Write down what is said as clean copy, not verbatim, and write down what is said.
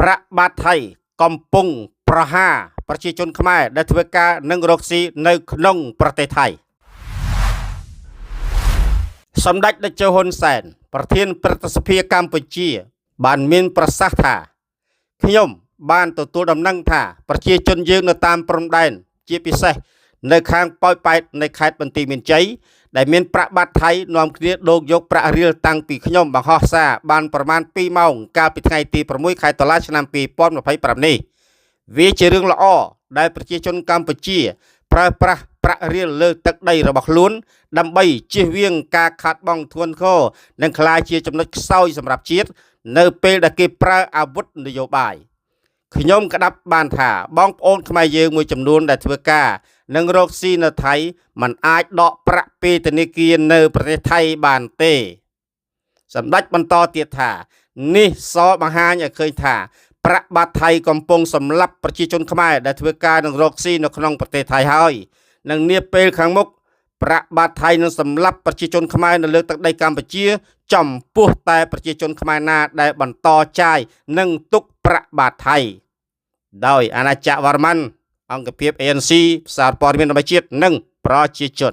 ประบาดไทยกำปงประหาประชาชนខ្មែរដែលធ្វើការនឹងរកស៊ីនៅក្នុងប្រទេសថៃសម្ដេចតេជោហ៊ុនសែនប្រធានព្រឹទ្ធសភាកម្ពុជាបានមានប្រសាសន៍ថាខ្ញុំបានទទួលដំណឹងថាប្រជាជនយើងនៅតាមព្រំដែនជាពិសេសនៅខាងប៉ោយប៉ែតនៃខេត្តបន្ទាយមានជ័យដែលមានប្រាក់បាត់ថៃនាំគ្នាដូរយកប្រាក់រៀលតាំងពីខ្ញុំបង្ហោះសារបានប្រមាណ2ម៉ោងកាលពីថ្ងៃទី6ខែតុលាឆ្នាំ2025នេះវាជារឿងល្អដែលប្រជាជនកម្ពុជាប្រើប្រាស់ប្រាក់រៀលលើទឹកដីរបស់ខ្លួនដើម្បីជៀសវាងការខាតបង់ធ្ងន់ធ្ងរនិងក្លាយជាចំណុចខ្សោយសម្រាប់ជាតិនៅពេលដែលគេប្រើអាវុធនយោបាយខ្ញុំក្តាប់បានថាបងប្អូនខ្មែរយើងមួយចំនួនដែលធ្វើការនឹងរកស៊ីនៅថៃมันអាចដកប្រាក់ពីធនាគារនៅប្រទេសថៃបានទេសម្ដេចបន្តទៀតថានេះសបង្ហាញឲ្យឃើញថាប្រាក់បាត់ថៃកំពុងសម្លាប់ប្រជាជនខ្មែរដែលធ្វើការនឹងរកស៊ីនៅក្នុងប្រទេសថៃហើយនិងនាពេលខាងមុខប្រាក់បាត់ថៃនឹងសម្លាប់ប្រជាជនខ្មែរនៅលើទឹកដីកម្ពុជាចំពោះតែប្រជាជនខ្មែរណាដែលបន្តចាយនិងទុកប្រាក់បាត់ថៃដោយអាណាចក្រវរ្ម័នអង្គភាព ANC ផ្សារព័ត៌មានរបស់ជាតិនិងប្រជាជន